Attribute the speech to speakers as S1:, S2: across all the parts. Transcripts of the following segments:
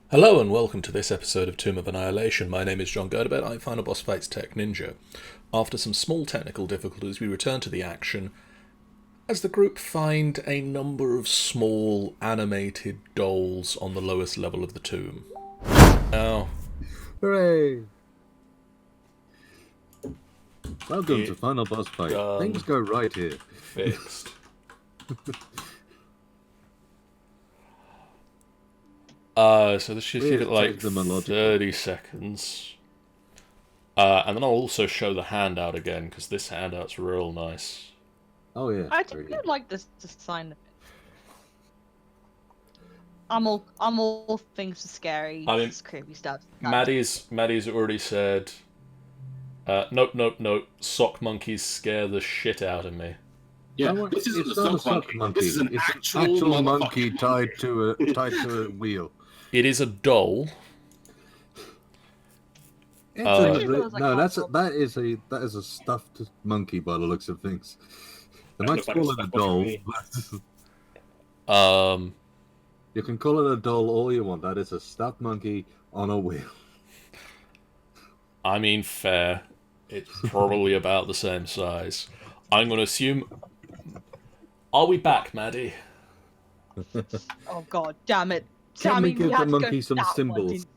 S1: Hello and welcome to this episode of Tomb of Annihilation. My name is John Gerdebet, I'm Final Boss Fights Tech Ninja. After some small technical difficulties, we return to the action as the group find a number of small animated dolls on the lowest level of the tomb. Now,
S2: Hooray! Welcome to Final Boss Fight. Things go right here.
S1: Fixed. So this should give it like 30 seconds. And then I'll also show the handout again, because this handout's real nice.
S2: Oh yeah.
S3: I do like this design of it. I'm all things for scary, creepy stuff.
S1: Maddie's already said, nope. Sock monkeys scare the shit out of me.
S4: Yeah, this isn't a sock monkey. This is an actual
S2: monkey tied to a wheel.
S1: It is a doll.
S2: That is a stuffed monkey by the looks of things. They might call it a doll. You can call it a doll all you want. That is a stuffed monkey on a wheel.
S1: I mean, fair. It's probably about the same size. I'm going to assume... Are we back, Maddie?
S3: Oh god, damn it.
S2: Can we give the monkey some symbols?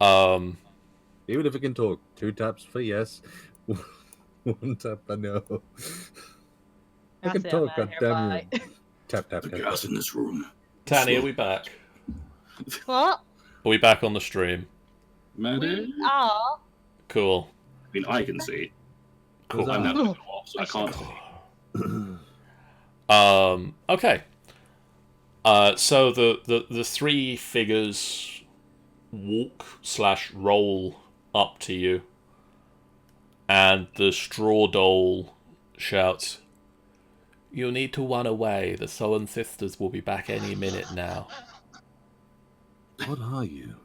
S2: Even if it can talk, 2 taps for yes, 1 tap for no. I can talk, goddammit. Tap.
S4: The gas in this room.
S1: Tanny, are we back?
S3: What?
S1: Are we back on the stream?
S4: Maddie?
S3: We are.
S1: Cool.
S4: I mean, I can see.
S1: Cool.
S4: I'm not off, so I can't see.
S1: Okay. So the 3 figures walk/roll up to you, and the straw doll shouts, "You need to run away. The Sullen sisters will be back any minute now."
S2: What are you?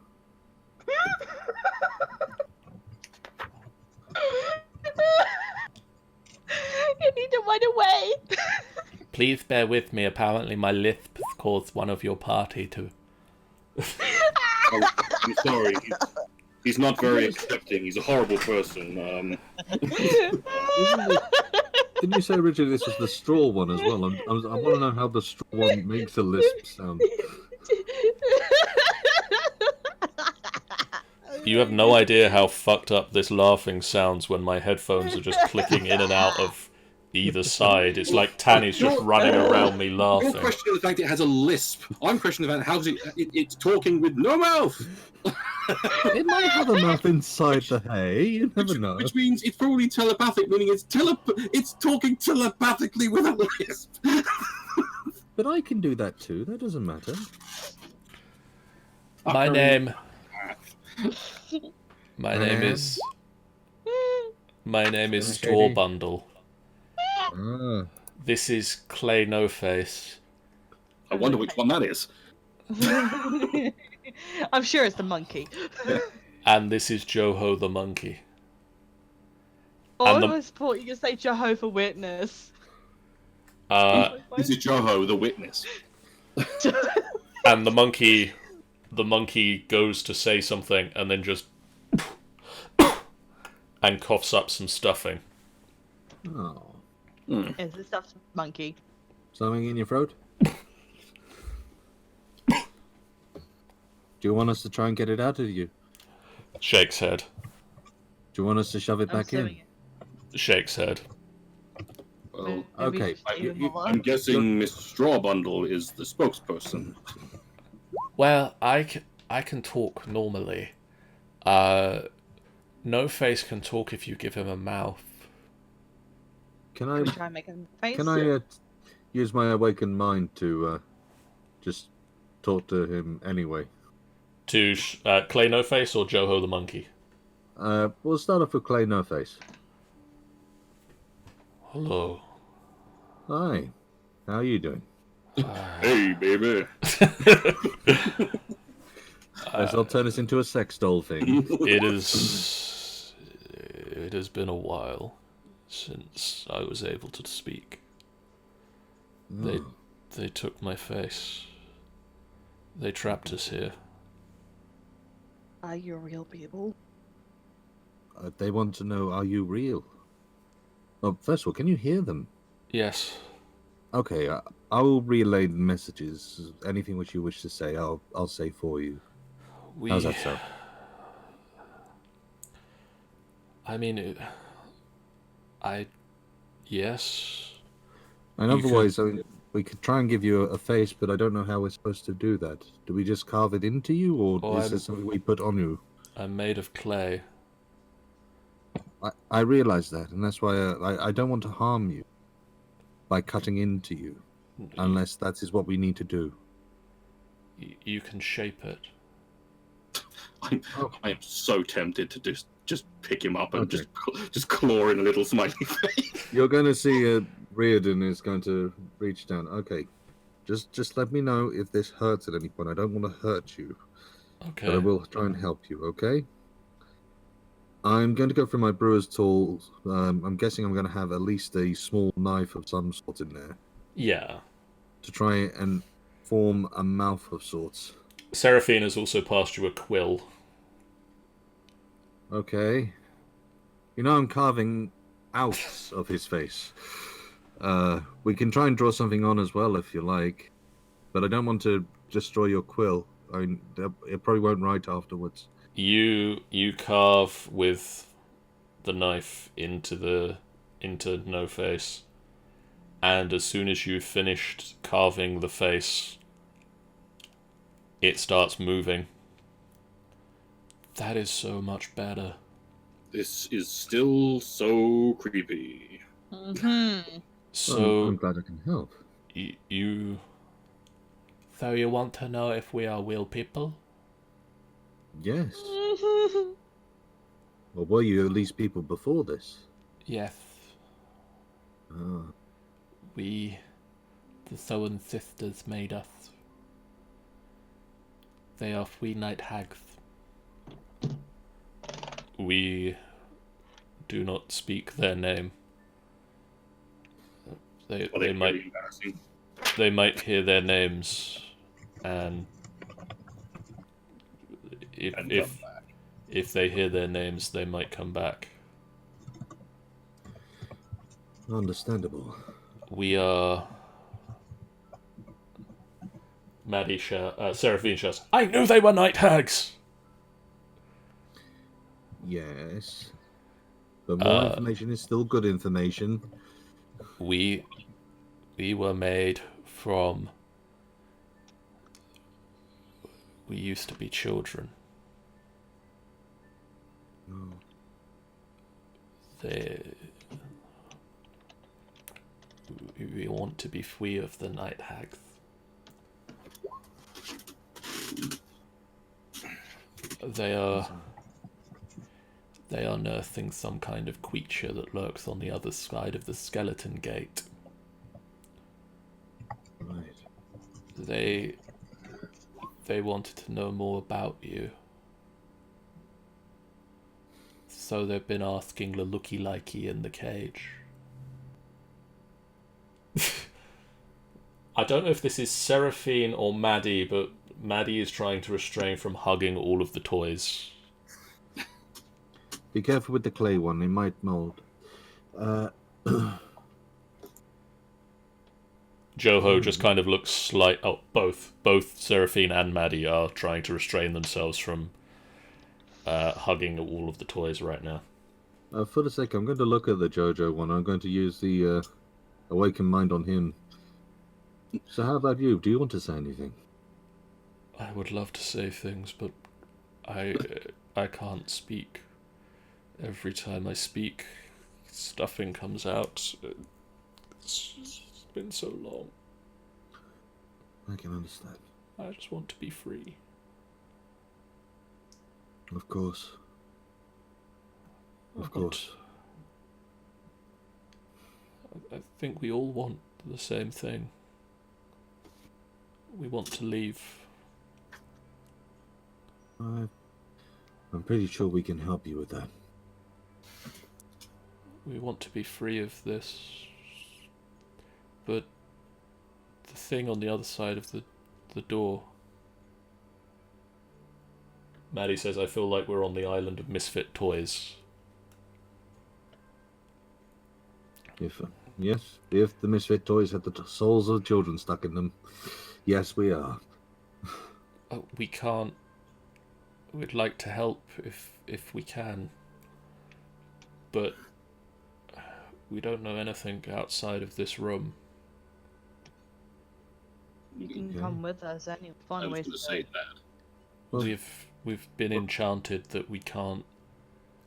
S3: You need to run away.
S1: Please bear with me. Apparently my lisp caused one of your party to...
S4: Oh, I'm sorry. He's not very accepting. He's a horrible person.
S2: Didn't you say originally this was the straw one as well? I want to know how the straw one makes a lisp sound.
S1: You have no idea how fucked up this laughing sounds when my headphones are just clicking in and out of either side. It's like Tanny's just running around me laughing.
S4: You're questioning the fact it has a lisp. I'm questioning about how it's talking with no mouth.
S2: It might have a mouth inside the hay. You never know.
S4: Which means it's probably telepathic, meaning it's talking telepathically with a lisp.
S2: But I can do that too. That doesn't matter.
S1: My name is Straw Bundle. This is Clay No Face.
S4: I wonder which one that is.
S3: I'm sure it's the monkey.
S1: And this is Joho the monkey.
S3: I almost thought you could say Jehovah Witness.
S4: This is Joho the witness.
S1: And the monkey goes to say something and then just and coughs up some stuffing.
S2: Oh.
S3: Is the stuffed monkey?
S2: Something in your throat? Do you want us to try and get it out of you?
S1: Shakes head.
S2: Do you want us to shove it back in?
S1: Shakes head.
S4: Well,
S2: okay.
S4: I'm guessing Miss Straw Bundle is the spokesperson.
S1: Well, I can talk normally. No Face can talk if you give him a mouth.
S2: Can I
S3: try and make him face?
S2: Can I use my awakened mind to just talk to him anyway?
S1: To Clay No Face or Joho the monkey?
S2: We'll start off with Clay No Face.
S1: Hello.
S2: Hi. How are you doing?
S4: Hey, baby.
S2: I'll turn this into a sex doll thing.
S1: It has been a while since I was able to speak. They took my face. They trapped us here.
S3: Are you real people?
S2: They want to know, are you real? Oh, first of all, can you hear them?
S1: Yes.
S2: Okay, I will relay the messages. Anything which you wish to say, I'll say for you. How's that sound?
S1: I mean, yes.
S2: And otherwise, I mean, we could try and give you a face, but I don't know how we're supposed to do that. Do we just carve it into you, or is it something we put on you?
S1: I'm made of clay.
S2: I realize that, and that's why I don't want to harm you by cutting into you, unless that is what we need to do.
S1: You can shape it.
S4: I am so tempted to just pick him up and just claw in a little smiley face.
S2: You're going to see Reardon is going to reach down. Okay, just let me know if this hurts at any point. I don't want to hurt you, but I will try and help you. Okay. I'm going to go through my brewer's tools. I'm guessing I'm going to have at least a small knife of some sort in there.
S1: Yeah.
S2: To try and form a mouth of sorts.
S1: Seraphine has also passed you a quill.
S2: Okay. You know, I'm carving out of his face. We can try and draw something on as well if you like. But I don't want to destroy your quill. I mean, it probably won't write afterwards.
S1: You carve with the knife into No Face, and as soon as you've finished carving the face, it starts moving. That is so much better.
S4: This is still so creepy.
S3: Mm-hmm.
S1: So
S2: I'm glad I can help.
S1: So you want to know if we are real people?
S2: Yes. Or were you at least people before this?
S1: Yes.
S2: Ah.
S1: The Sowen sisters made us. They are 3 night hags. We do not speak their name. They might hear their names, and if they hear their names, they might come back.
S2: Understandable.
S1: We are. Seraphine shouts, I knew they were night hags!
S2: Yes. But more information is still good information.
S1: We were made from... We used to be children.
S2: Oh.
S1: We want to be free of the night hags. They are nursing some kind of creature that lurks on the other side of the skeleton gate.
S2: Right.
S1: They wanted to know more about you. So they've been asking the looky-likey in the cage. I don't know if this is Seraphine or Maddie, but Maddie is trying to restrain from hugging all of the toys.
S2: Be careful with the clay one, it might mold.
S1: Joho just kind of looks like... Oh, both Seraphine and Maddie are trying to restrain themselves from hugging all of the toys right now.
S2: For the sake, I'm going to look at the Jojo one. I'm going to use the Awakened Mind on him. So how about you? Do you want to say anything?
S1: I would love to say things, but I can't speak. Every time I speak, stuffing comes out. It's been so long.
S2: I can understand.
S1: I just want to be free.
S2: Of course. Of course.
S1: I think we all want the same thing. We want to leave.
S2: I'm pretty sure we can help you with that.
S1: We want to be free of this. But thing on the other side of the door? Maddie says, I feel like we're on the island of misfit toys.
S2: If the misfit toys had the souls of children stuck in them, yes, we are.
S1: Oh, we can't. We'd like to help if we can, but we don't know anything outside of this room.
S3: You can come with us. Any fun
S4: I was
S3: ways
S4: going to say that.
S2: Well,
S1: We've been enchanted that we can't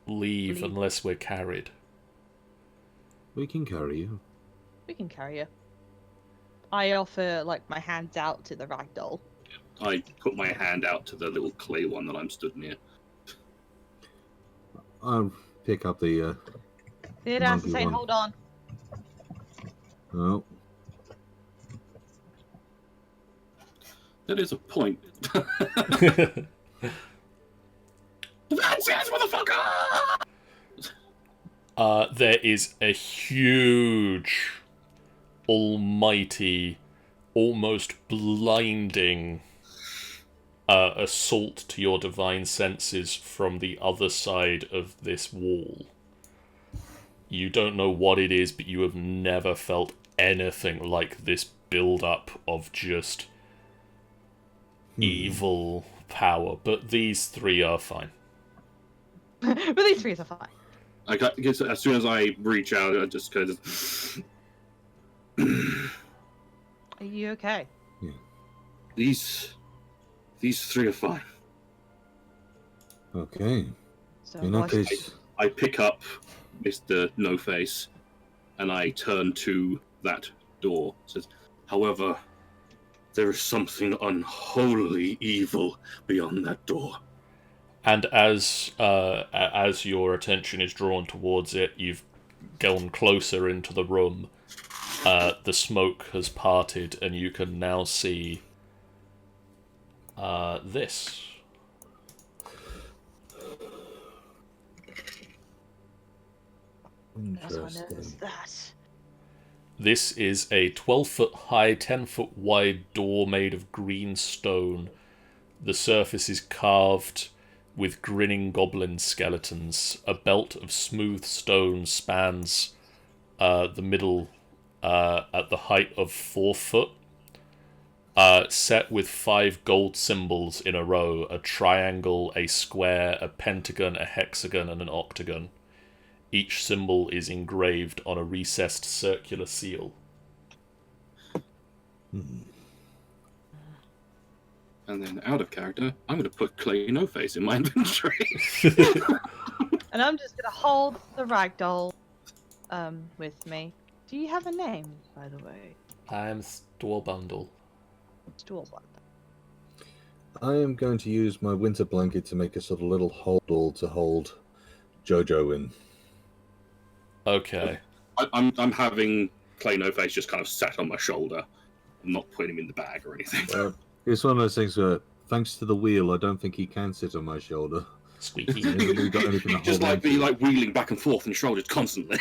S1: leave unless we're carried.
S2: we can carry you.
S3: We can carry you. I offer like my hands out to the ragdoll.
S4: I put my hand out to the little clay one that I'm stood near.
S2: I'll pick up the.
S3: The answer saying,
S2: one.
S3: "Hold on."
S2: Oh.
S4: That is a point. Advances, motherfucker!
S1: There is a huge, almighty, almost blinding assault to your divine senses from the other side of this wall. You don't know what it is, but you have never felt anything like this build-up of just evil power. But these three are fine.
S3: But these three are fine.
S4: I guess as soon as I reach out, I just kind of...
S3: Are you okay?
S2: Yeah.
S4: These three are fine.
S2: Okay.
S3: So
S2: In that case,
S4: I pick up Mr. No Face and I turn to that door. It says, however, there is something unholy evil beyond that door.
S1: And as your attention is drawn towards it, you've gone closer into the room. The smoke has parted, and you can now see this.
S2: interesting.
S3: That.
S1: This is a 12-foot high, 10-foot wide door made of green stone. The surface is carved with grinning goblin skeletons. A belt of smooth stone spans the middle at the height of 4 foot. Set with 5 gold symbols in a row: a triangle, a square, a pentagon, a hexagon, and an octagon. Each symbol is engraved on a recessed circular seal.
S2: Hmm.
S4: And then, out of character, I'm going to put Clay No Face in my inventory.
S3: And I'm just gonna hold the ragdoll with me. Do you have a name, by the way?
S1: I'm Storbundle.
S3: Stoolbot.
S2: I am going to use my winter blanket to make a sort of little holdall to hold Jojo in.
S1: Okay.
S4: I'm having Clay No Face just kind of sat on my shoulder. I'm not putting him in the bag or anything.
S2: It's one of those things where, thanks to the wheel, I don't think he can sit on my shoulder.
S1: Squeaky.
S4: Just like be like wheeling back and forth on your shoulders constantly.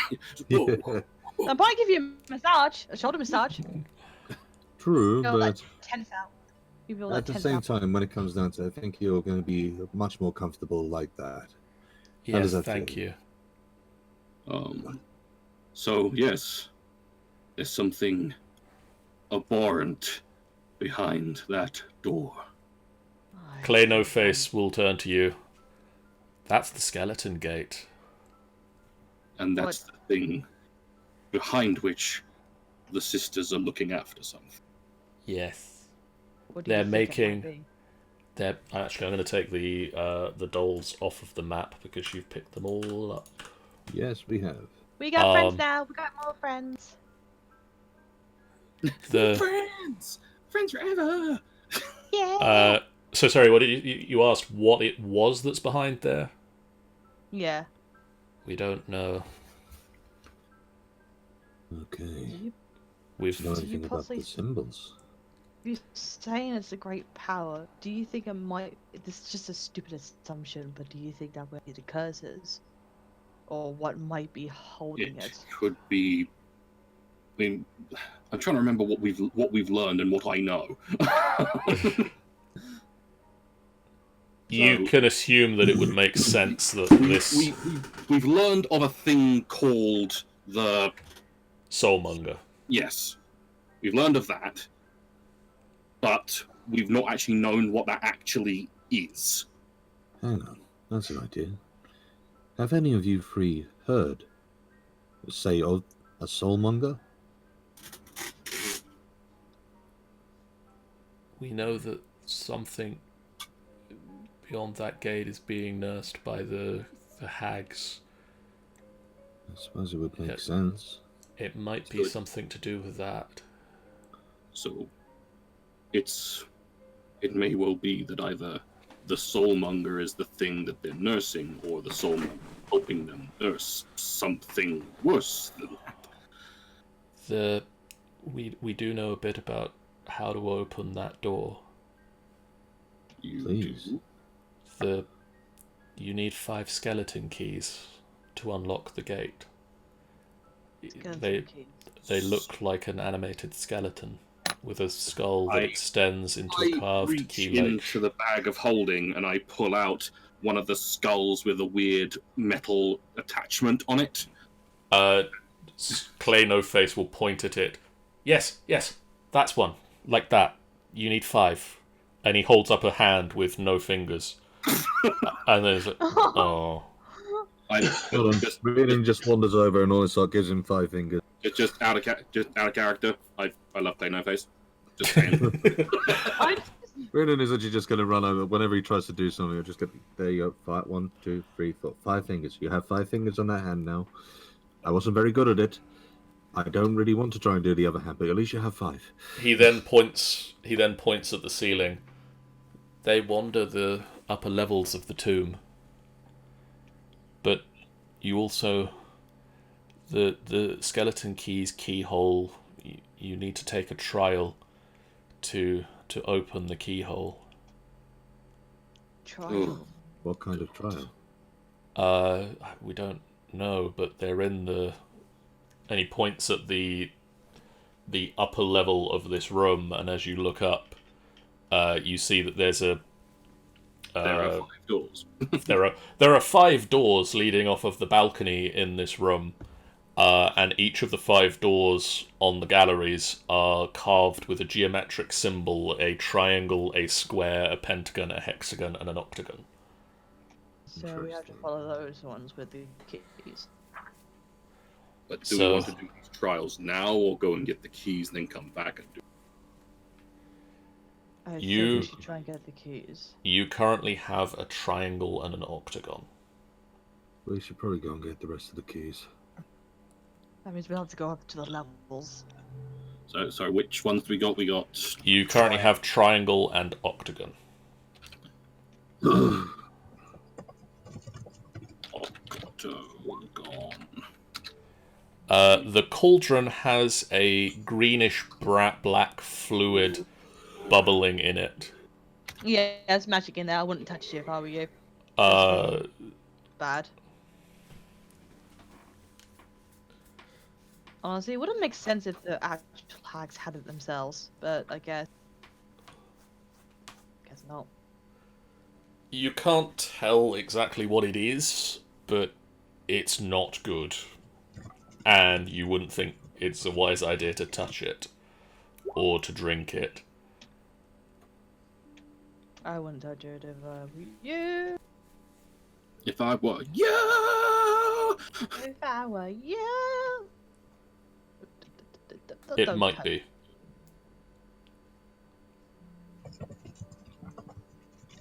S2: Yeah.
S3: I might give you a massage, a shoulder massage.
S2: True,
S3: Go
S2: but
S3: like 10 out. Give you all
S2: at
S3: that
S2: the
S3: 10
S2: same
S3: out.
S2: time, when it comes down to it, I think you're going to be much more comfortable like that. How does
S1: Yes,
S2: that
S1: thank
S2: feel?
S1: you.
S4: So yes, there's something abhorrent behind that door.
S1: Clay No Face will turn to you. That's the skeleton gate.
S4: And that's the thing behind which the sisters are looking after something.
S1: Yes.
S3: What do you
S1: They're
S3: think it might
S1: making.
S3: be?
S1: Actually, I'm going to take the dolls off of the map because you've picked them all up.
S2: Yes, we have.
S3: We got friends now. We got more friends.
S4: Friends forever.
S3: Yeah.
S1: So sorry, what did you asked? What it was that's behind there?
S3: Yeah.
S1: We don't know.
S2: Okay.
S1: We've
S2: Know anything about the symbols?
S3: You're saying it's a great power. Do you think it might? This is just a stupid assumption, but do you think that might be the curses, or what might be holding it?
S4: It could be mean, I'm trying to remember what we've learned and what I know.
S1: You can assume that it would make sense that
S4: we've learned of a thing called the
S1: Soulmonger.
S4: Yes, we've learned of that, but we've not actually known what that actually is.
S2: Hang on, that's an idea. Have any of you three heard, say, of a soulmonger?
S1: We know that something beyond that gate is being nursed by the hags.
S2: I suppose it would make sense.
S1: It might be something to do with that.
S4: So, it may well be that either the soulmonger is the thing that they're nursing, or the soulmonger helping them nurse something worse than that.
S1: We do know a bit about how to open that door.
S2: Please.
S1: You need 5 skeleton keys to unlock the gate. They look like an animated skeleton with a skull that extends into a carved key lake.
S4: I reach into the bag of holding and I pull out one of the skulls with a weird metal attachment on it.
S1: Clay No Face will point at it. Yes, that's one. Like that. You need 5. And he holds up a hand with no fingers. And then it's like, oh.
S2: Reading just wanders over and Onisok gives him 5 fingers.
S4: It's just out of character. I love Clay No Face. Just saying.
S2: Reading is actually just going to run over. Whenever he tries to do something, he'll just get, there you go, 1, 2, 3, 4, 5 fingers. You have 5 fingers on that hand now. I wasn't very good at it. I don't really want to try and do the other hand, but at least you have 5.
S1: He then points at the ceiling. They wander the upper levels of the tomb. But you also... The skeleton key's keyhole, you need to take a trial to open the keyhole.
S3: Trial?
S2: What kind of trial?
S1: We don't know, but they're in the... And he points at the upper level of this room, and as you look up, you see that there's a...
S4: there are 5 doors.
S1: there are 5 doors leading off of the balcony in this room, and each of the 5 doors on the galleries are carved with a geometric symbol: a triangle, a square, a pentagon, a hexagon, and an octagon.
S3: So we have to follow those ones with the keys.
S4: But do we want to do these trials now, or go and get the keys and then come back and do?
S3: I think we should try and get the keys.
S1: You currently have a triangle and an octagon.
S2: We should probably go and get the rest of the keys.
S3: That means we'll have to go up to the levels.
S4: So, sorry, which ones we got? We got...
S1: You currently have triangle and octagon.
S4: Octagon.
S1: The cauldron has a greenish black fluid bubbling in it.
S3: Yeah, there's magic in there. I wouldn't touch it if I were you. Bad. Honestly, it wouldn't make sense if the actual hags had it themselves, but I guess not.
S1: You can't tell exactly what it is, but it's not good. And you wouldn't think it's a wise idea to touch it or to drink it.
S3: I wouldn't touch it if I were you.
S4: If I were you!
S3: If I were you!
S1: It might be.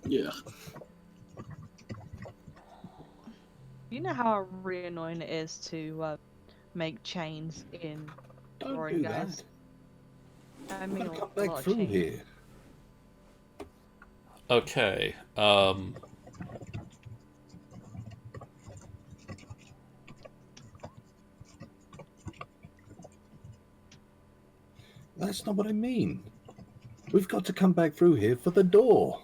S4: Yeah.
S3: You know how really annoying it is to make chains in Roaring Guys? I mean, a
S2: Come
S3: lot
S2: back
S3: of
S2: through
S3: chains.
S2: here.
S1: Okay,
S2: That's not what I mean. We've got to come back through here for the door.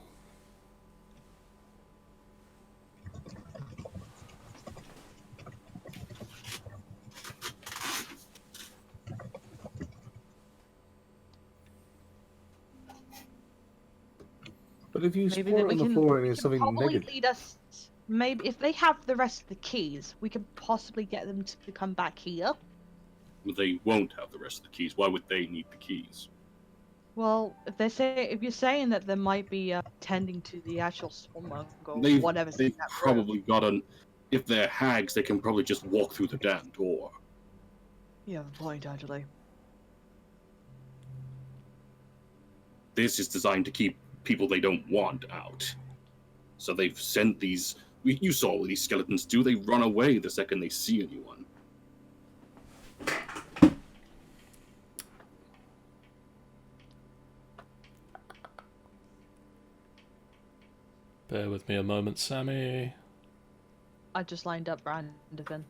S2: But if you
S3: Maybe
S2: pour
S3: that
S2: it
S3: we
S2: on the
S3: can,
S2: floor and
S3: we
S2: it's
S3: can
S2: something
S3: probably
S2: negative.
S3: lead us. Maybe if they have the rest of the keys, we could possibly get them to come back here.
S4: They won't have the rest of the keys. Why would they need the keys?
S3: Well, if you're saying that there might be tending to the actual Stormmonk or whatever's in
S4: They've
S3: that
S4: probably
S3: room.
S4: got an. If they're hags, they can probably just walk through the damn door.
S3: You have a point, actually.
S4: This is designed to keep people they don't want out. So they've sent these. You saw what these skeletons do. They run away the second they see anyone.
S1: Bear with me a moment, Sammy.
S3: I just lined up Brandon.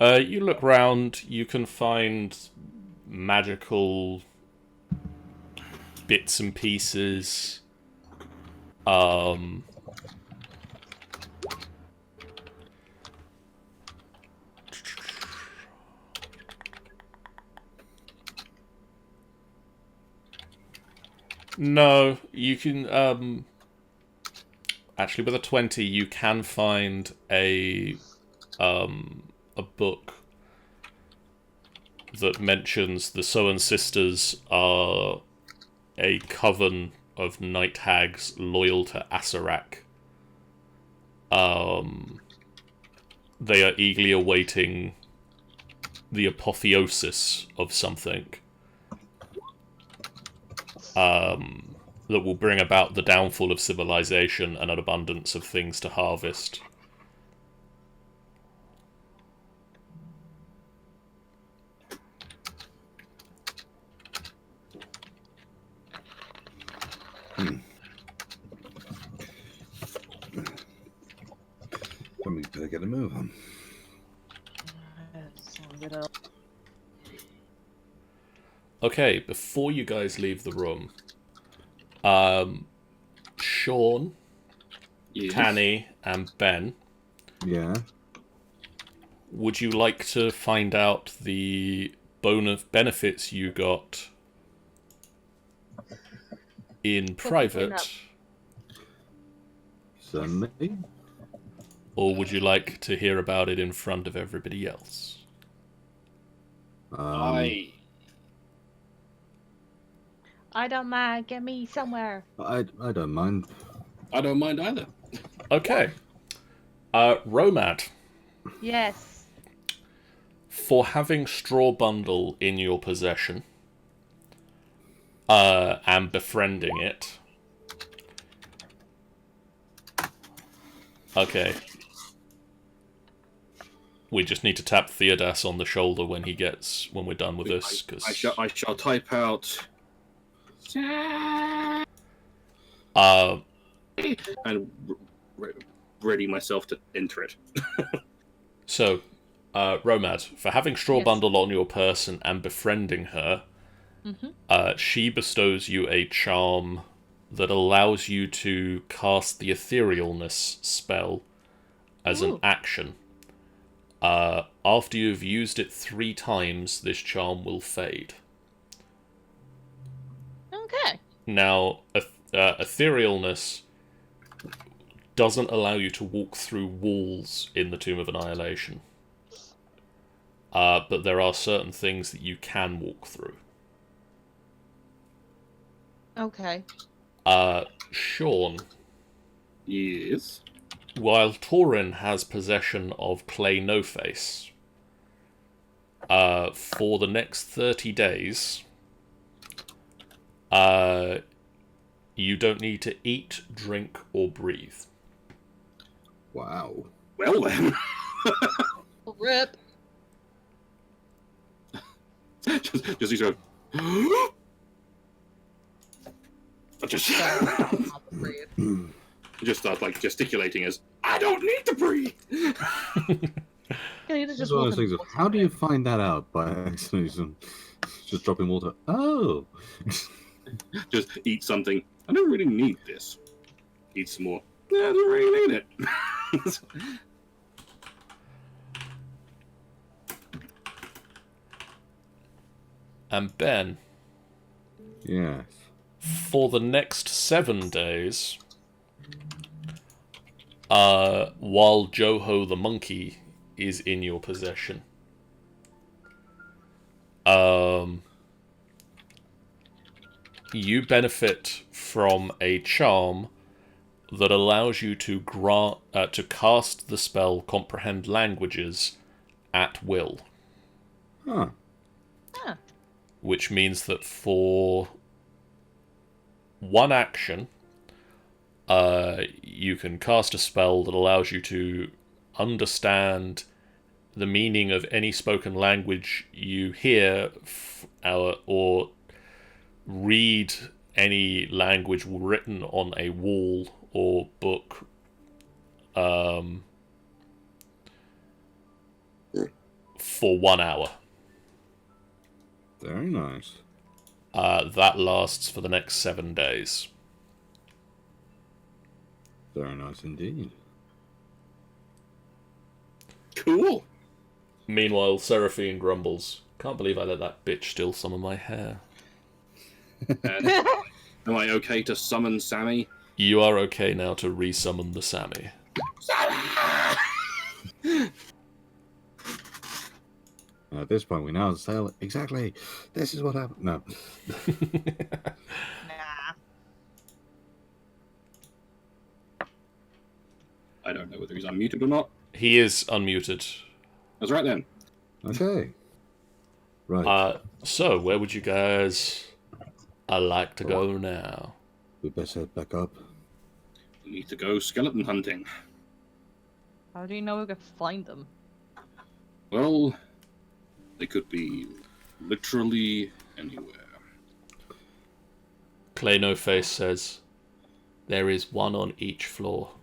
S1: You look round, you can find magical bits and pieces. No, you can, actually with a 20 you can find a book that mentions the Sohan sisters are a coven of night hags loyal to Asarak. They are eagerly awaiting the apotheosis of something that will bring about the downfall of civilization and an abundance of things to harvest.
S2: Then we better get a move on.
S1: Okay, before you guys leave the room, Sean,
S4: Yes.
S1: Tanny, and Ben,
S2: Yeah.
S1: would you like to find out the bonus benefits you got in private,
S2: Certainly.
S1: or would you like to hear about it in front of everybody else?
S3: I don't mind. Get me somewhere.
S2: I don't mind.
S4: I don't mind either.
S1: Okay. Romad,
S3: Yes.
S1: for having Straw Bundle in your possession, and befriending it. Okay. We just need to tap Theodas on the shoulder when we're done with this. Cause...
S4: I shall type out. And ready myself to enter it.
S1: So, Romad, for having Straw
S3: Yes.
S1: Bundle on your person and befriending her, she bestows you a charm that allows you to cast the Etherealness spell as an action. After you've used it 3 times, this charm will fade.
S3: Okay.
S1: Now, Etherealness doesn't allow you to walk through walls in the Tomb of Annihilation. But there are certain things that you can walk through.
S3: Okay.
S1: Sean.
S4: Yes.
S1: While Torin has possession of Clay No Face, for the next 30 days, you don't need to eat, drink, or breathe.
S2: Wow.
S4: Well then.
S3: Rip.
S4: just these are. just start like gesticulating as I don't need to breathe.
S2: Just one of those things of how do you find that out by accident? Just dropping water. Oh.
S4: Just eat something. I don't really need this. Eat some more. Yeah, I don't really need it.
S1: And Ben,
S2: Yes.
S1: for the next 7 days, while Joho the monkey is in your possession, you benefit from a charm that allows you to cast the spell Comprehend Languages at will.
S2: Huh.
S3: Huh.
S1: Which means that for one action, you can cast a spell that allows you to understand the meaning of any spoken language you hear, or read any language written on a wall or book, for 1 hour.
S2: Very nice.
S1: That lasts for the next 7 days.
S2: Very nice indeed.
S4: Cool.
S1: Meanwhile, Seraphine grumbles, "Can't believe I let that bitch steal some of my hair."
S4: And am I okay to summon Sammy?
S1: You are okay now to resummon the Sammy.
S2: At this point, we now say exactly. This is what happened. No.
S3: Nah.
S4: I don't know whether he's unmuted or not.
S1: He is unmuted.
S4: That's right then.
S2: Okay. Right.
S1: So, where would you guys like to go now?
S2: We best head back up.
S4: We need to go skeleton hunting.
S3: How do you know we can find them?
S4: Well, they could be literally anywhere.
S1: Clay No Face says, "There is one on each floor."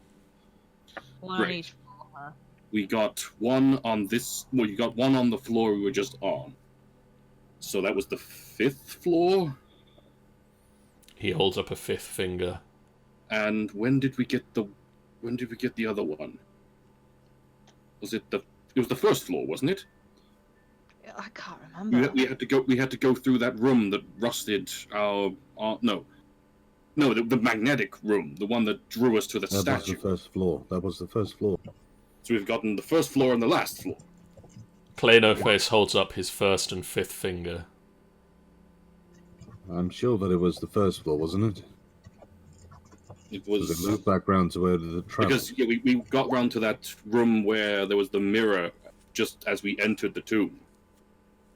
S3: One on
S4: Great.
S3: each floor, huh?
S4: We got one on this. Well, you got one on the floor we were just on. So that was the 5th floor.
S1: He holds up a 5th finger.
S4: And when did we get the other one? Was it the? It was the 1st floor, wasn't it?
S3: Yeah, I can't remember.
S4: We had to go. We had to go through that room that rusted our. No, the magnetic room, the one that drew us to the
S2: That
S4: statue.
S2: was the first floor. That was the first floor.
S4: So we've gotten the 1st floor and the last floor.
S1: Clay No Face holds up his 1st and 5th finger.
S2: I'm sure that it was the first floor, wasn't it?
S4: It
S2: Was
S4: was
S2: it loop back round to where the travel?
S4: because we got round to that room where there was the mirror just as we entered the tomb.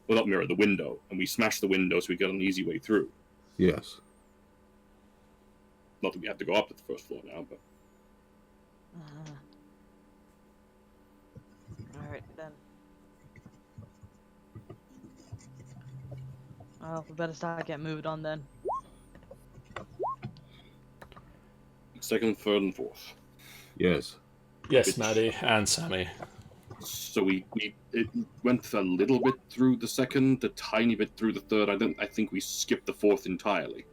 S4: Well, not mirror, the window, and we smashed the window so we got an easy way through.
S2: Yes.
S4: Not that we have to go up to the 1st floor now, but
S3: Alright then. Oh, we better start getting moved on then.
S4: 2nd, 3rd, and 4th.
S2: Yes.
S1: Yes, Maddie and Sammy.
S4: So it went a little bit through the 2nd, a tiny bit through the 3rd. I think we skipped the 4th entirely.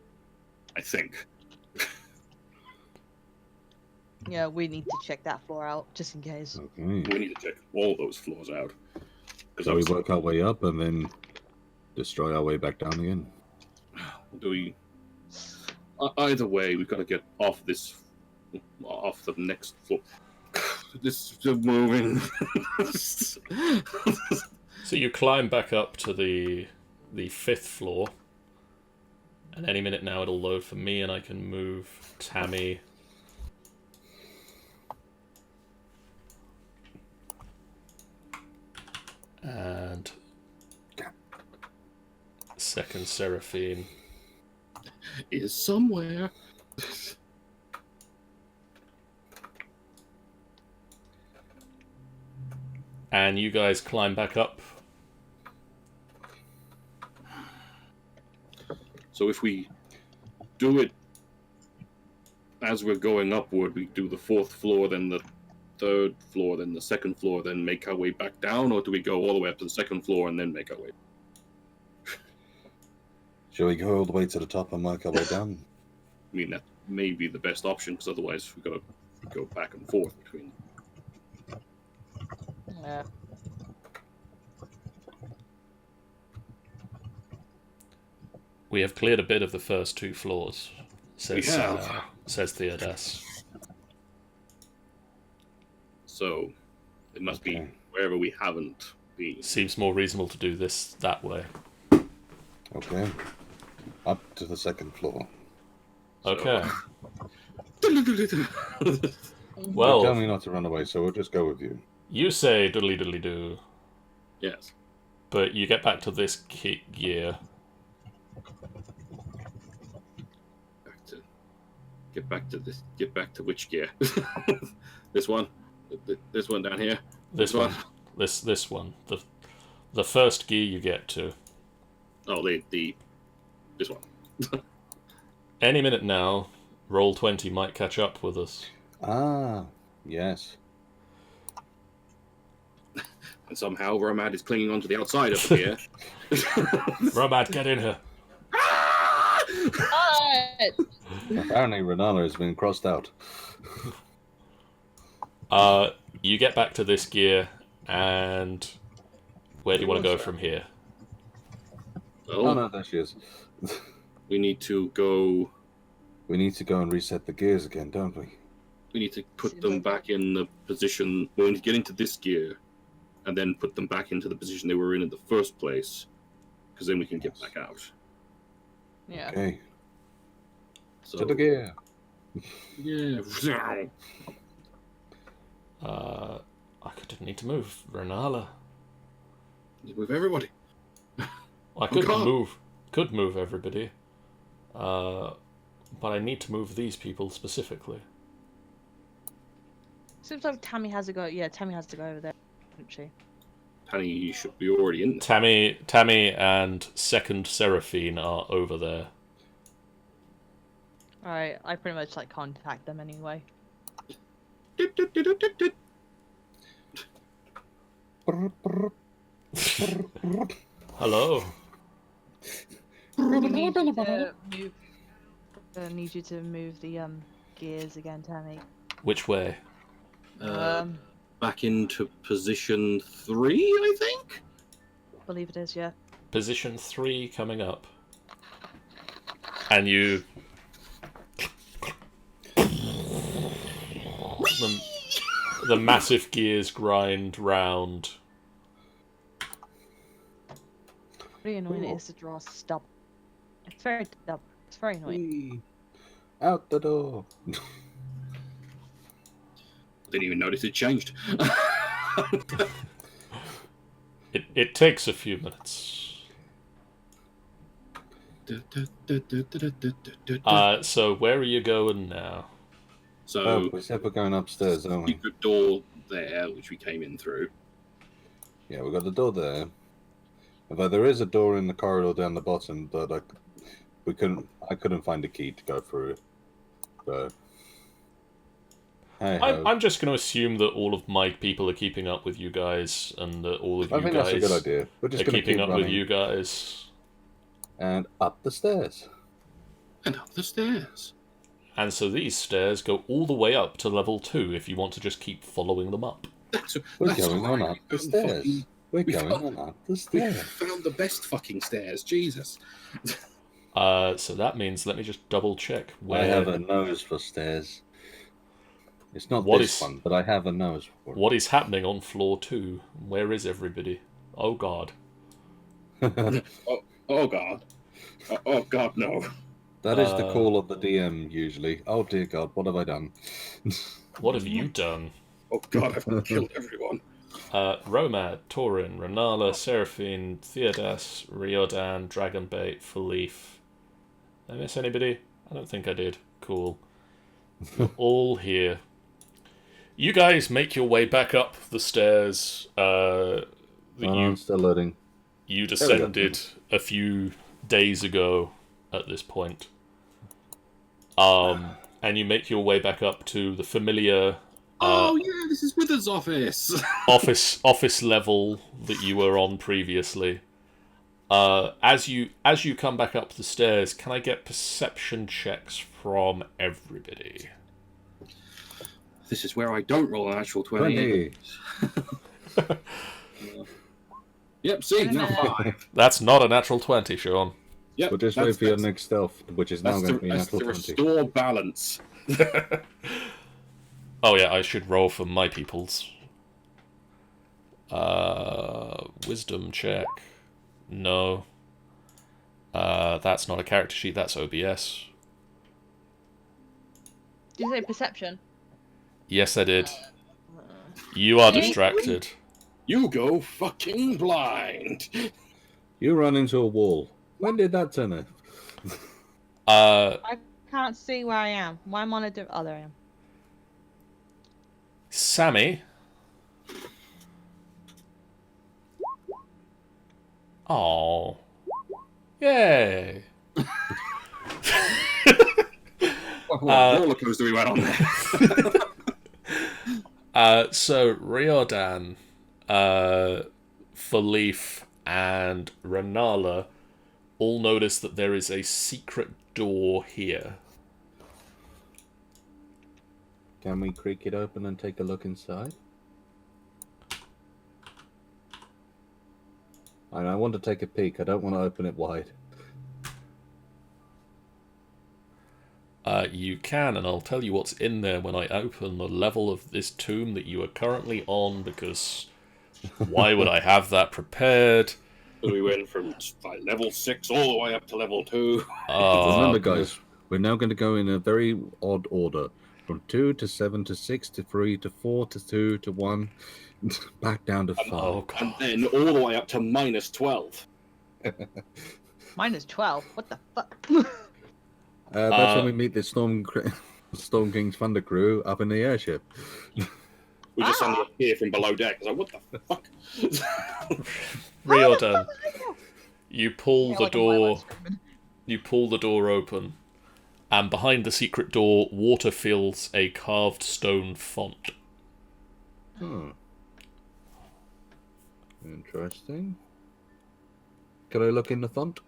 S4: I think.
S3: Yeah, we need to check that floor out, just in case.
S2: Okay.
S4: We need to check all those floors out.
S2: So we work our way up and then destroy our way back down again.
S4: Do we? Either way, we've got to get off the next floor. This is moving.
S1: So you climb back up to the 5th floor. And any minute now it'll load for me and I can move Tammy. And 2nd Seraphine.
S4: Is somewhere.
S1: And you guys climb back up.
S4: So if we do it as we're going upward, we do the 4th floor, then the 3rd floor, then the 2nd floor, then make our way back down, or do we go all the way up to the 2nd floor and then make our way?
S2: Shall we go all the way to the top and work our way down?
S4: I mean, that may be the best option, because otherwise we've got to go back and forth between.
S3: Yeah.
S1: We have cleared a bit of the first 2 floors, says Theodas.
S4: So, it must be wherever we haven't been.
S1: Seems more reasonable to do this that way.
S2: Okay. Up to the 2nd floor.
S1: Okay.
S2: Well, tell me not to run away, so we'll just go with you.
S1: You say doodly doodly doo.
S4: Yes.
S1: But you get back to this gear.
S4: Get back to which gear? This one? This one down here?
S1: This one. This one. The first gear you get to.
S4: Oh, this one.
S1: Any minute now, roll 20 might catch up with us.
S2: Ah, yes.
S4: And somehow Romad is clinging onto the outside of the gear.
S1: Romad, get in here.
S2: Apparently Renala has been crossed out.
S1: You get back to this gear, and where do you want to go from here?
S4: Well,
S2: Oh no, there she is.
S4: we need to go...
S2: We need to go and reset the gears again, don't we?
S4: We need to put them back in the position... We need to get into this gear, and then put them back into the position they were in the first place, because then we can get back out.
S3: Yeah.
S2: Okay.
S4: So,
S2: To the gear.
S4: Yeah.
S1: I didn't need to move. Renala.
S4: With everybody.
S1: I could move everybody. But I need to move these people specifically.
S3: Seems like Tammy has to go. Yeah, Tammy has to go over there, doesn't she?
S4: Tammy should be already in there.
S1: Tammy and second Seraphine are over there.
S3: Alright, I pretty much like contact them anyway.
S1: Hello.
S3: I need you to move the gears again, Tammy.
S1: Which way?
S4: Back into position 3, I think?
S3: Believe it is, yeah.
S1: Position 3 coming up. And you... The massive gears grind round.
S3: Pretty annoying it is to draw stub. It's very stub. It's very annoying.
S2: Out the door.
S4: Didn't even notice it changed.
S1: It takes a few minutes. So where are you going now?
S4: So
S2: we said we're going upstairs, don't we?
S4: secret door there, which we came in through.
S2: Yeah, we got the door there. Although there is a door in the corridor down the bottom, but I couldn't find a key to go through. So
S1: I'm just going to assume that all of my people are keeping up with you guys, and that all of you guys
S2: that's a good idea. We're just
S1: are
S2: going to
S1: keeping
S2: keep
S1: up
S2: running.
S1: with you guys.
S2: And up the stairs.
S4: And up the stairs.
S1: And so these stairs go all the way up to level 2 if you want to just keep following them up.
S2: We're going on up the stairs. We're going on up the
S4: We
S2: stairs.
S4: found the best fucking stairs, Jesus.
S1: So that means, let me just double check where...
S2: I have a nose for stairs. It's not
S1: What
S2: this
S1: is-
S2: one, but I have a nose for it.
S1: What is happening on floor 2? Where is everybody? Oh god.
S4: Oh God. Oh God, no.
S2: That is the call of the DM, usually. Oh dear God, what have I done?
S1: What have you done?
S4: Oh God, I've killed everyone.
S1: Romad, Taurin, Renala, Seraphine, Theodas, Riodan, Dragonbait, Philippe. Did I miss anybody? I don't think I did. Cool. You're all here. You guys make your way back up the stairs that
S2: I'm still loading.
S1: you descended a few days ago at this point. And you make your way back up to the familiar
S4: Oh yeah, this is Wither's office.
S1: office level that you were on previously. As you come back up the stairs, can I get perception checks from everybody?
S4: This is where I don't roll an actual 20.
S2: 20.
S4: Yep, see, now 5.
S1: That's not a natural 20, Sean.
S4: Yeah,
S2: But just wait for your next stealth, which is now going to be natural 20.
S4: Restore balance.
S1: Oh yeah, I should roll for my peoples. Wisdom check. No. That's not a character sheet, that's OBS.
S3: Did you say perception?
S1: Yes, I did. You are distracted.
S4: You go fucking blind.
S2: You run into a wall. When did that turn out?
S3: I can't see where I am. Why am I on a different... Oh, there I am.
S1: Sammy. Oh. Yay.
S4: What roller coaster we went on there.
S1: So Riordan, Philippe, and Renala all notice that there is a secret door here.
S2: Can we creak it open and take a look inside? And I want to take a peek. I don't want to open it wide.
S1: You can, and I'll tell you what's in there when I open the level of this tomb that you are currently on, because why would I have that prepared?
S4: We went from level 6 all the way up to level 2.
S2: Remember, guys, we're now going to go in a very odd order. From 2 to 7 to 6 to 3 to 4 to 2 to 1, back down to 5.
S1: Oh, God.
S4: And then all the way up to minus 12.
S3: Minus 12? What the fuck?
S2: That's when we meet the Storm King's Thunder crew up in the airship.
S4: We just suddenly appear from below deck. I was like, what the fuck?
S1: Riordan, you pull the
S3: like
S1: door. You pull the door open, and behind the secret door, water fills a carved stone font.
S2: Interesting. Can I look in the font?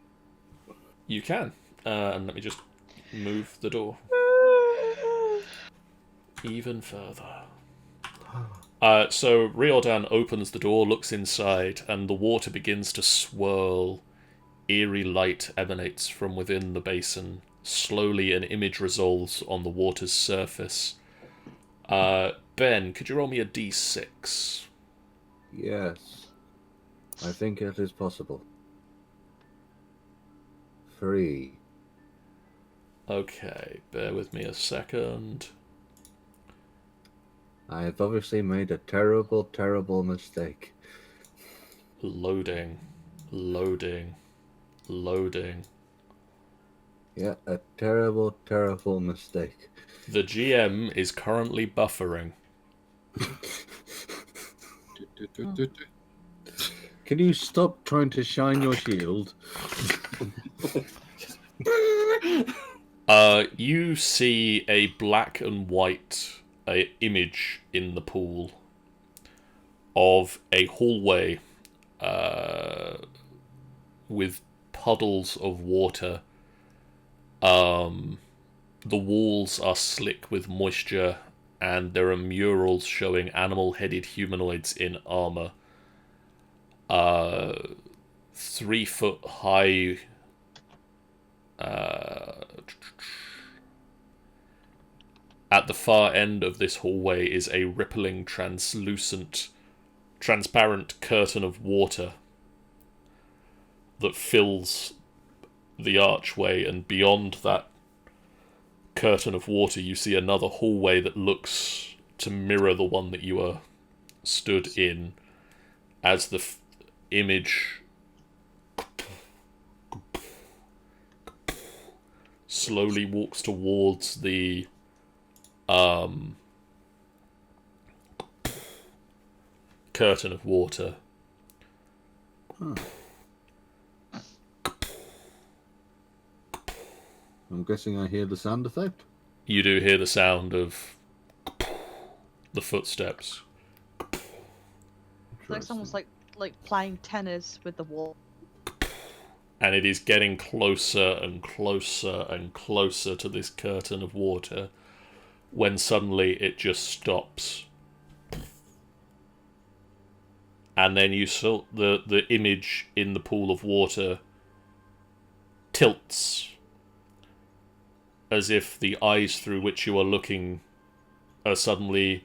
S1: You can, and let me just move the door even further. So Riordan opens the door, looks inside, and the water begins to swirl. Eerie light emanates from within the basin. Slowly, an image resolves on the water's surface. Ben, could you roll me a d6?
S2: Yes. I think it is possible. 3.
S1: Okay, bear with me a second.
S2: I have obviously made a terrible, terrible mistake.
S1: Loading. Loading. Loading.
S2: Yeah, a terrible, terrible mistake.
S1: The GM is currently buffering.
S2: Can you stop trying to shine your shield?
S1: You see a black and white image in the pool of a hallway with puddles of water. The walls are slick with moisture, and there are murals showing animal-headed humanoids in armor. 3 foot high. At the far end of this hallway is a rippling, transparent curtain of water that fills the archway, and beyond that curtain of water you see another hallway that looks to mirror the one that you are stood in, as the image slowly walks towards the curtain of water.
S2: I'm guessing I hear the sound effect.
S1: You do hear the sound of the footsteps.
S3: It's like someone's like playing tennis with the wall.
S1: And it is getting closer and closer and closer to this curtain of water, when suddenly it just stops. And then you saw the image in the pool of water tilts, as if the eyes through which you are looking are suddenly...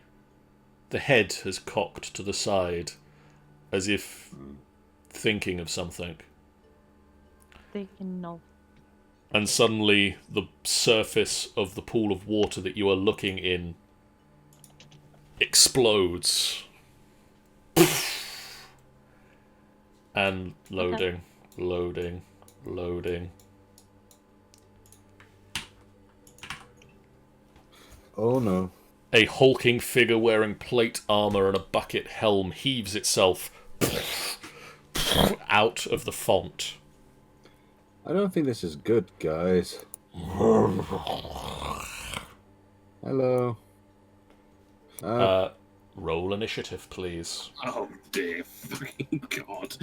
S1: The head has cocked to the side, as if thinking of something.
S3: Thinking of.
S1: And suddenly the surface of the pool of water that you are looking in explodes. And loading, loading, loading.
S2: Oh no.
S1: A hulking figure wearing plate armor and a bucket helm heaves itself out of the font.
S2: I don't think this is good, guys. Hello.
S1: Roll initiative, please.
S4: Oh dear fucking god.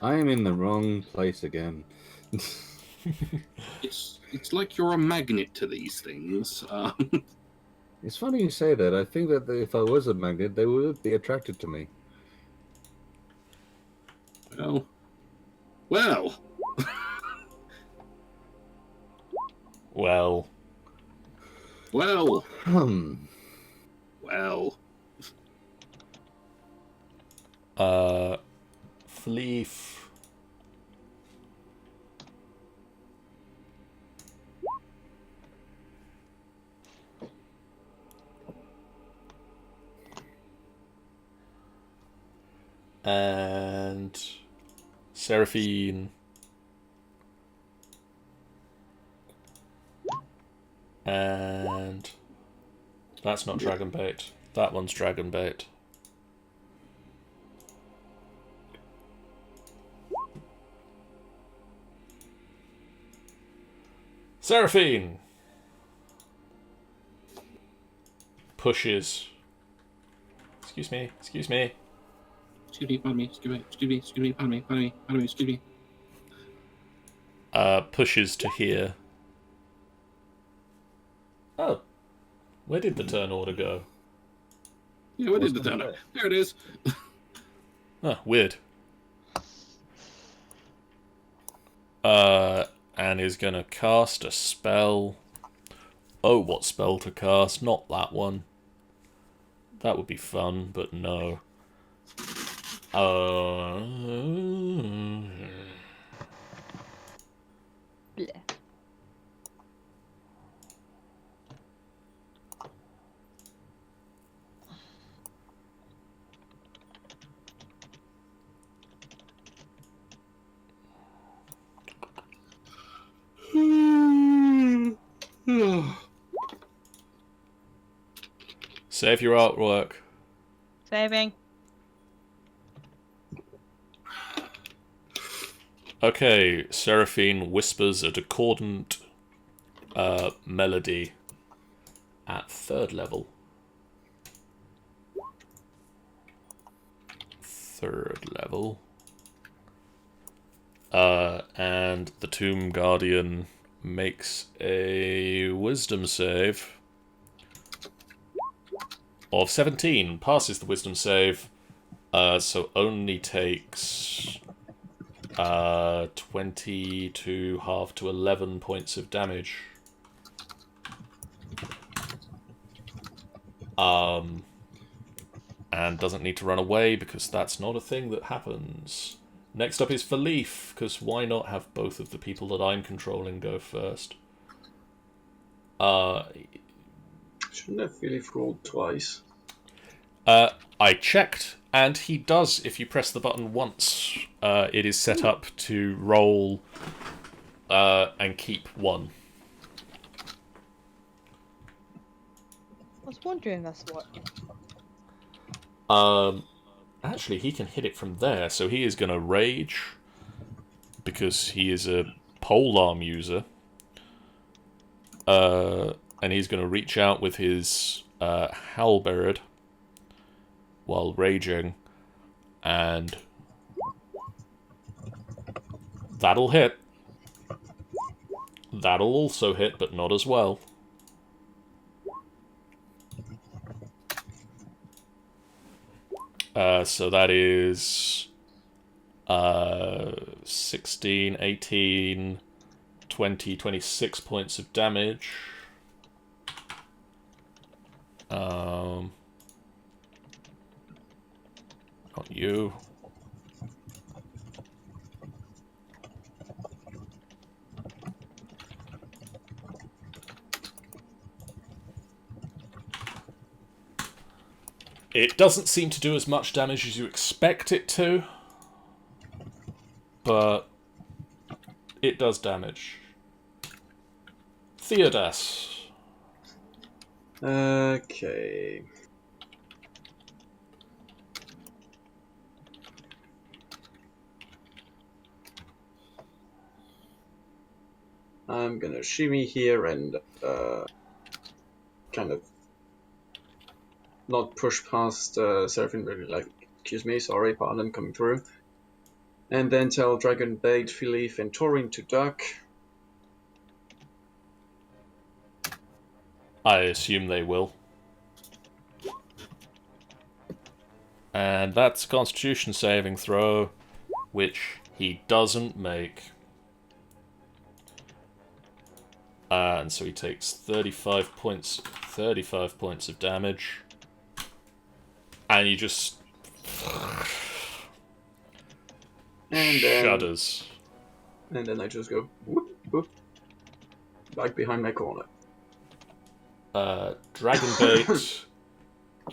S2: I am in the wrong place again.
S4: It's like you're a magnet to these things.
S2: It's funny you say that. I think that if I was a magnet, they would be attracted to me.
S4: Well.
S1: Well.
S4: Well.
S1: Fleef. And Seraphine. And that's not dragon bait. That one's dragon bait. Seraphine pushes. Excuse me.
S4: Excuse me, pardon me, excuse me.
S1: Pushes to here. Oh, where did the turn order go?
S4: Yeah, where did the turn order? There it is.
S1: Weird. And is gonna cast a spell. Oh, what spell to cast? Not that one. That would be fun, but no.
S3: Bleh.
S1: Save your artwork.
S3: Saving.
S1: Okay, Seraphine whispers a discordant melody at 3rd level. 3rd level. And the Tomb Guardian makes a wisdom save of 17. Passes the wisdom save, so only takes 20 to half to 11 points of damage. And doesn't need to run away because that's not a thing that happens. Next up is Faleef, because why not have both of the people that I'm controlling go first?
S5: Shouldn't have Faleef rolled twice.
S1: I checked, and he does if you press the button once. It is set up to roll and keep 1.
S3: I was wondering that's what.
S1: Actually, he can hit it from there, so he is going to rage, because he is a polearm user. And he's going to reach out with his halberd while raging, and that'll hit. That'll also hit, but not as well. So that is 16, 18, 20, 26 points of damage. Not you. It doesn't seem to do as much damage as you expect it to, but it does damage. Theodas.
S5: Okay. I'm gonna shimmy here and kind of not push past Seraphim, really, like, excuse me, sorry, pardon, coming through. And then tell Dragonbait, Philippe, and Torin to duck.
S1: I assume they will. And that's a Constitution saving throw, which he doesn't make. And so he takes 35 points of damage. And he just
S5: And then,
S1: shudders.
S5: and then I just go whoop, whoop, back behind my corner.
S1: Dragonbait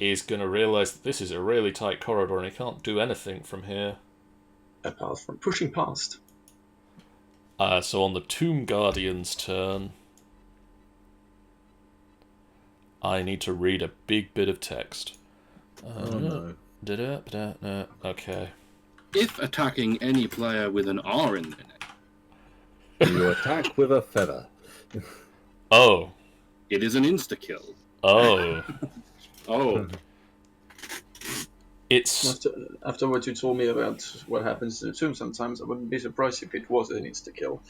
S1: is going to realise that this is a really tight corridor and he can't do anything from here.
S5: Apart from pushing past.
S1: So on the Tomb Guardian's turn, I need to read a big bit of text.
S2: Oh no.
S1: Okay.
S4: If attacking any player with an R in their name,
S2: You attack with a feather.
S1: Oh.
S4: it is an insta-kill.
S1: Oh.
S4: Oh,
S1: It's...
S5: After what you told me about what happens to the tomb sometimes, I wouldn't be surprised if it was an insta-kill.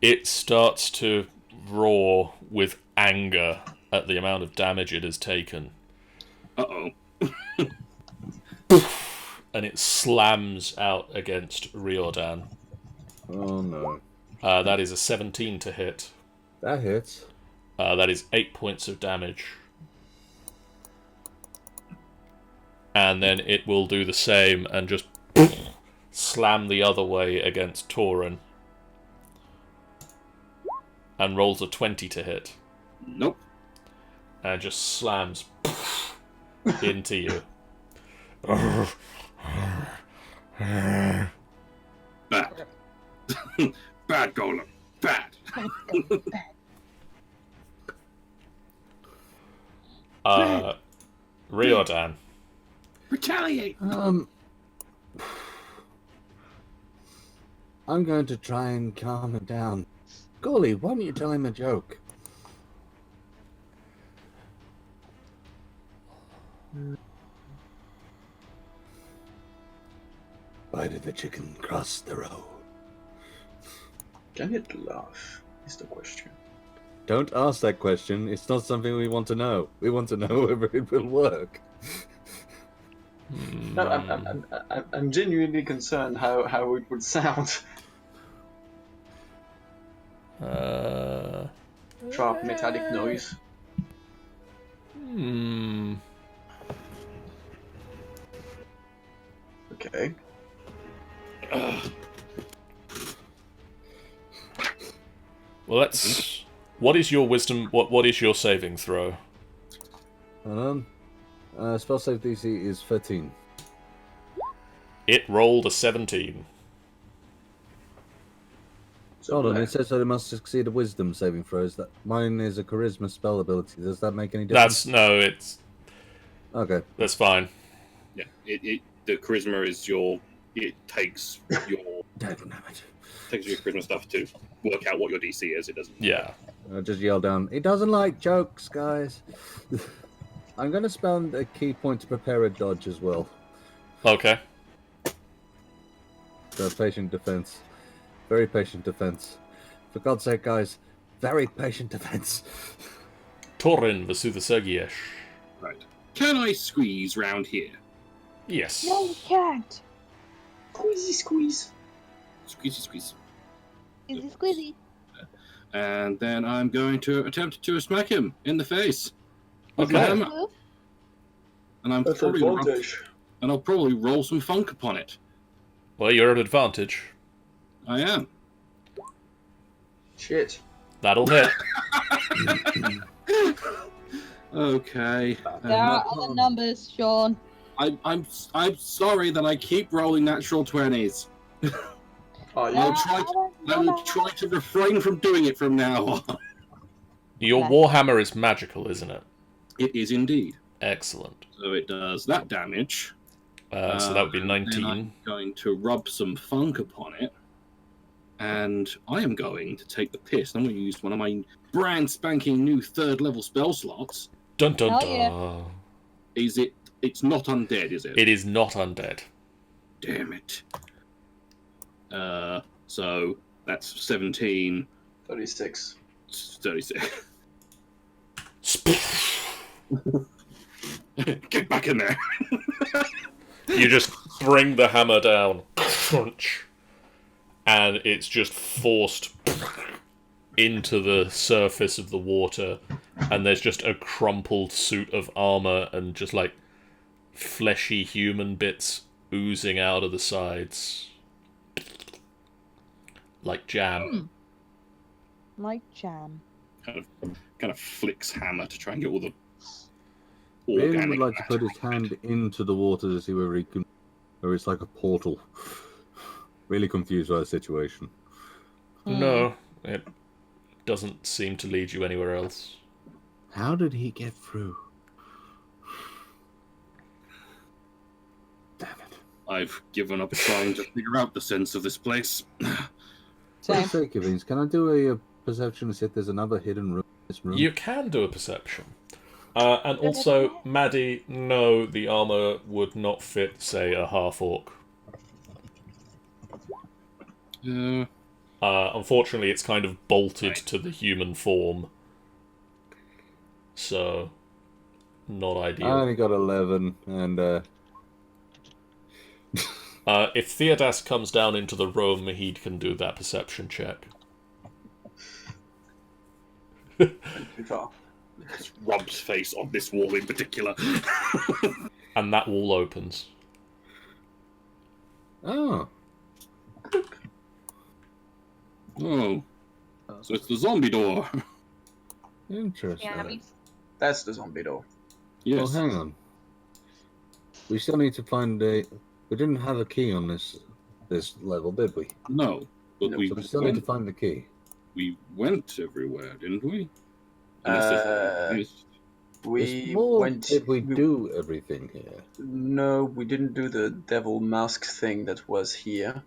S1: It starts to roar with anger at the amount of damage it has taken.
S4: uh-oh.
S1: And it slams out against Riordan.
S2: Oh no.
S1: That is a 17 to hit.
S2: That hits.
S1: That is 8 points of damage. And then it will do the same and just slam the other way against Torin. And rolls a 20 to hit.
S4: Nope.
S1: And just slams into you.
S4: Bad. Bad, Golem. Bad.
S1: Riordan.
S4: Retaliate.
S2: I'm going to try and calm him down. Golly, why don't you tell him a joke? Why did the chicken cross the road?
S5: Can it laugh? Is the question.
S2: Don't ask that question. It's not something we want to know. We want to know whether it will work.
S5: No, I'm genuinely concerned how it would sound. Sharp metallic noise. Okay.
S1: Well, let's... What is your wisdom... What is your saving throw?
S2: Spell save DC is 13.
S1: It rolled a 17.
S5: So
S2: Hold on, it says that it must succeed a wisdom saving throw. Is that mine is a charisma spell ability? Does that make any difference?
S1: It's...
S2: Okay.
S1: That's fine.
S4: Yeah, the charisma is your... It takes your... takes your charisma stuff to work out what your DC is. It doesn't...
S1: Yeah.
S2: I just yell down, he doesn't like jokes, guys. I'm going to spend a key point to prepare a dodge as well.
S1: Okay.
S2: So patient defense. Very patient defense. For God's sake, guys, very patient defense.
S1: Torin Vasuthasergiesh.
S4: Right. Can I squeeze round here?
S1: Yes.
S3: No, you can't.
S5: Squeezy squeeze.
S4: Squeezy squeeze.
S3: Squeezy, squeezy.
S4: And then I'm going to attempt to smack him in the face with my
S1: Okay.
S4: hammer. And I'm
S5: That's
S4: probably
S5: advantage.
S4: and I'll probably roll some funk upon it.
S1: Well, you're at advantage.
S4: I am.
S5: Shit.
S1: That'll hit.
S4: Okay.
S3: There are other numbers, Sean.
S4: I'm sorry that I keep rolling natural 20s.
S5: Oh,
S3: There
S5: you
S3: are
S4: try
S3: other
S4: I will
S3: numbers.
S4: try to refrain from doing it from now on.
S1: Your
S3: Bless.
S1: warhammer is magical, isn't it?
S4: It is indeed.
S1: Excellent.
S4: So it does that damage.
S1: So that would be
S4: And then
S1: 19.
S4: I'm going to rub some funk upon it. And I am going to take the piss. I'm going to use one of my brand spanking new 3rd level spell slots.
S1: Dun dun
S3: Hell
S1: dun.
S3: yeah.
S4: Is it? It's not undead, is it?
S1: It is not undead.
S4: Damn it. So that's 17,
S5: 36.
S4: 36. Get back in there.
S1: You just bring the hammer down, crunch, and it's just forced into the surface of the water, and there's just a crumpled suit of armor and just like fleshy human bits oozing out of the sides. Like jam.
S3: Like jam.
S4: Kind of flicks hammer to try and get all the
S2: Raiden
S4: organic
S2: would like to put
S4: matter.
S2: his hand into the water to see where he can, where it's like a portal. Really confused by the situation.
S1: No, it doesn't seem to lead you anywhere else.
S2: How did he get through? Damn it.
S4: I've given up trying to figure out the sense of this place.
S2: For the
S3: Same.
S2: sake of things, can I do a perception to see if there's another hidden room in this room?
S1: You can do a perception. And also, Maddie, no, the armor would not fit, say, a half-orc. Unfortunately, it's kind of bolted to the human form. So, not
S2: I
S1: ideal.
S2: only got 11, and
S1: If Theodas comes down into the room, he can do that perception check.
S5: Too far.
S4: It's Rob's face on this wall in particular.
S1: And that wall opens.
S2: oh,
S4: Oh. So it's the zombie door.
S2: interesting.
S3: Yeah,
S5: That's the zombie door.
S2: Well,
S4: Yes.
S2: hang on. We still need to find a. We didn't have a key on this level, did we?
S4: No. But
S5: No,
S2: So we still need to find the key.
S4: we went everywhere, didn't we?
S5: We
S2: More,
S5: went.
S2: did we do everything here?
S5: No, we didn't do the devil mask thing that was here.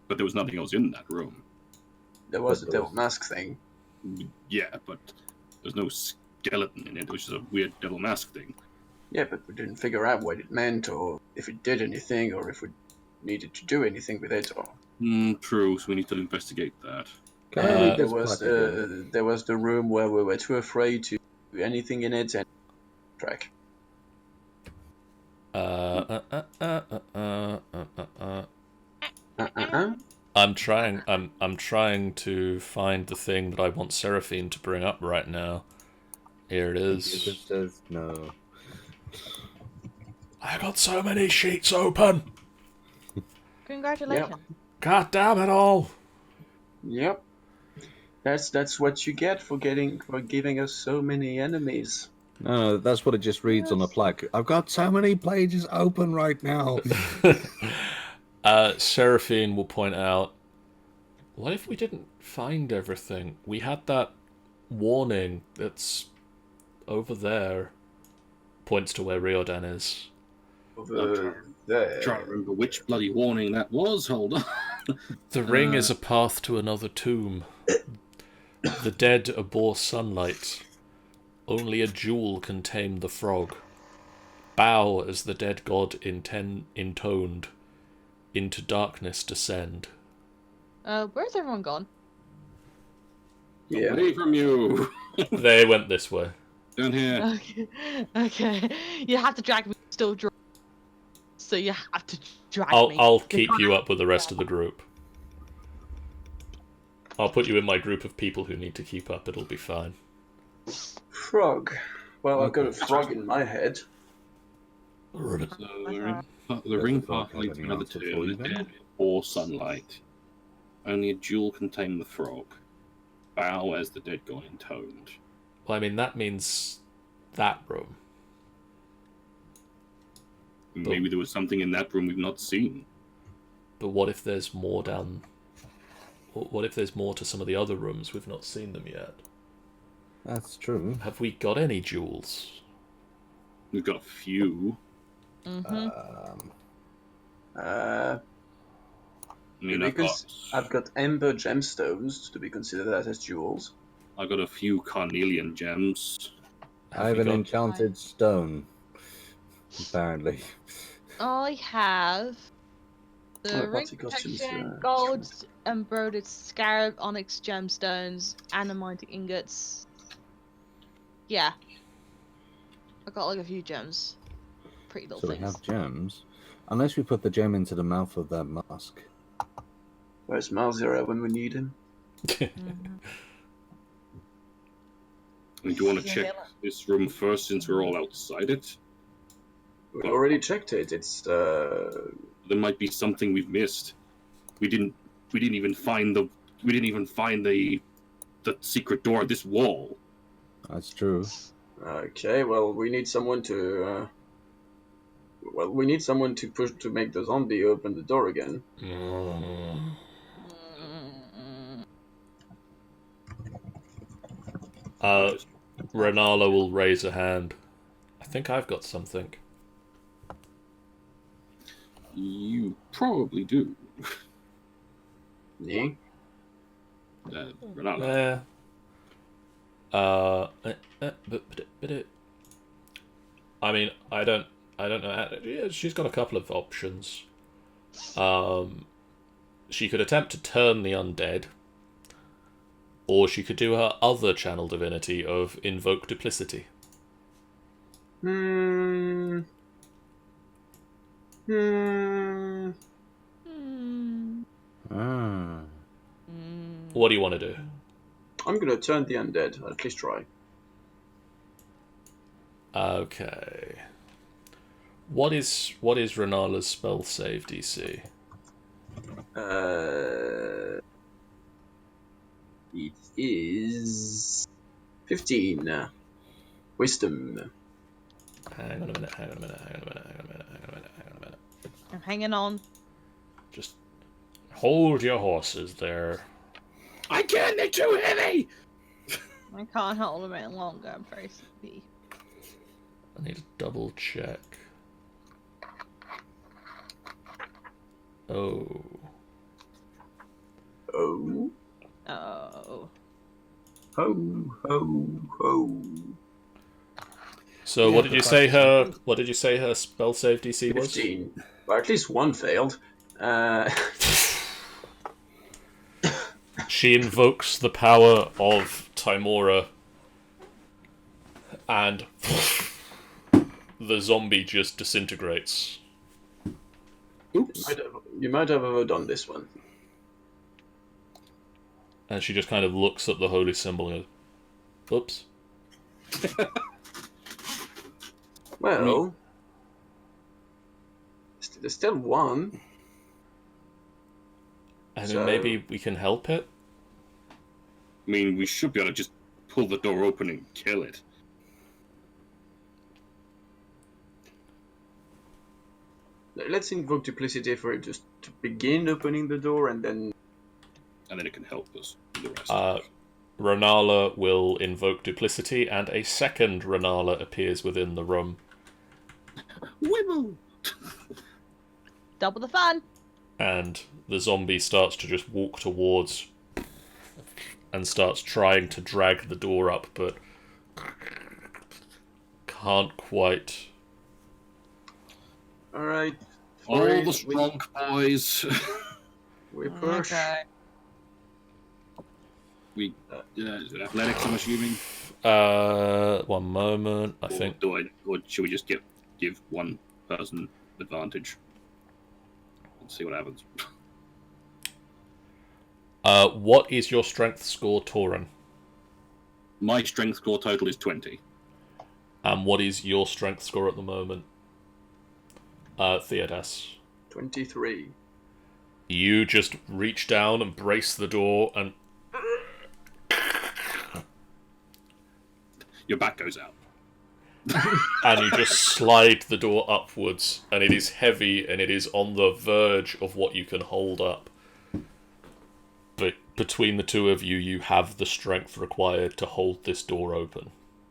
S4: But there was nothing else in that room.
S5: There was
S2: But
S5: the
S2: there
S5: devil
S2: was-
S5: mask thing.
S4: Yeah, but there's no skeleton in it. It was just a weird devil mask thing.
S5: Yeah, but we didn't figure out what it meant, or if it did anything, or if we needed to do anything with it. Or
S4: True, so we need to investigate that.
S2: Can I read
S5: there
S2: this
S5: was
S2: plaque again?
S5: there was the room where we were too afraid to do anything in it and track.
S1: I'm trying to find the thing that I want Seraphine to bring up right now. Here it
S2: It
S1: is.
S2: just says no.
S1: I got so many sheets open.
S3: Congratulations.
S1: God damn it all.
S5: Yep. That's what you get for giving us so many enemies.
S2: No, that's what it just reads on the plaque. I've got so many pages open right now.
S1: Seraphine will point out, what if we didn't find everything? We had that warning that's over there. Points to where Riordan is.
S5: Over
S4: I'm
S5: there.
S4: trying to remember which bloody warning that was. Hold on.
S1: The ring is a path to another tomb. The dead abhor sunlight. Only a jewel can tame the frog. Bow as the dead god intoned. Into darkness descend.
S3: Where's everyone gone?
S5: Yeah.
S4: Away from you.
S1: They went this way.
S4: Down here.
S3: Okay. Okay. You have to drag me still draw. so you have to drag me.
S1: I'll keep you up with the rest of the group. I'll put you in my group of people who need to keep up. It'll be fine.
S5: Frog. Well, I've got a frog in my head.
S4: So the ring path leads another to the dead or sunlight. Only a jewel contain the frog. Bow as the dead go intoned.
S1: Well, I mean, that means that room.
S4: Maybe there was something in that room we've not seen.
S1: But what if there's more down... What if there's more to some of the other rooms? We've not seen them yet.
S2: That's true.
S1: Have we got any jewels?
S4: We've got a few. I mean,
S5: I've got ember gemstones to be considered as jewels.
S4: I've got a few carnelian gems.
S2: I have an enchanted stone, apparently.
S3: I have the ring protection, gold embroidered scarab, onyx gemstones, adamant ingots. Yeah. I got like a few gems. Pretty little things.
S2: So we have gems. Unless we put the gem into the mouth of that mask.
S5: Where's Malzira when we need him?
S4: I mean, do you want to check this room first since we're all outside it?
S5: We already checked it. It's
S4: There might be something we've missed. We didn't even find the secret door at this wall.
S2: That's true.
S5: Okay, well, we need someone to push to make the zombie open the door again.
S1: Renala will raise a hand. I think I've got something.
S4: You probably do.
S5: Me?
S4: Renala.
S1: I mean, I don't know. Yeah, she's got a couple of options. She could attempt to turn the undead, or she could do her other channel divinity of invoke duplicity. What do you want to do?
S5: I'm gonna turn the undead. At least try.
S1: Okay. What is Renala's spell save DC?
S5: It is 15. Wisdom.
S1: Hang on a minute.
S3: I'm hanging on.
S1: Just hold your horses there.
S4: I can't, they're too heavy!
S3: I can't hold them any longer, I'm very sleepy.
S1: I need to double check. Oh.
S5: Oh.
S3: Oh.
S5: Ho, ho, ho.
S1: So what did you say her spell save DC was?
S5: 15. Well, at least one failed.
S1: She invokes the power of Timora, and the zombie just disintegrates.
S5: Oops. You might have overdone this one.
S1: And she just kind of looks at the holy symbol and goes, oops.
S5: Well, there's still one.
S1: I mean, maybe we can help it?
S4: I mean, we should be able to just pull the door open and kill it.
S5: Let's invoke duplicity for it just to begin opening the door, and then
S4: it can help us with the rest.
S1: Renala will invoke duplicity, and a second Renala appears within the room.
S4: Wibble!
S3: Double the fun!
S1: And the zombie starts to just walk towards and starts trying to drag the door up, but can't quite.
S5: Alright.
S4: All the strong boys.
S5: We push.
S3: Okay.
S4: We athletics, I'm assuming.
S1: 1 moment. I think.
S4: Or should we just give one person advantage. Let's see what happens.
S1: What is your strength score, Torin?
S4: My strength score total is 20.
S1: And what is your strength score at the moment? Theodas.
S5: 23.
S1: You just reach down and brace the door, and
S4: Your back goes out.
S1: and you just slide the door upwards, and it is heavy, and it is on the verge of what you can hold up. But between the two of you, you have the strength required to hold this door open.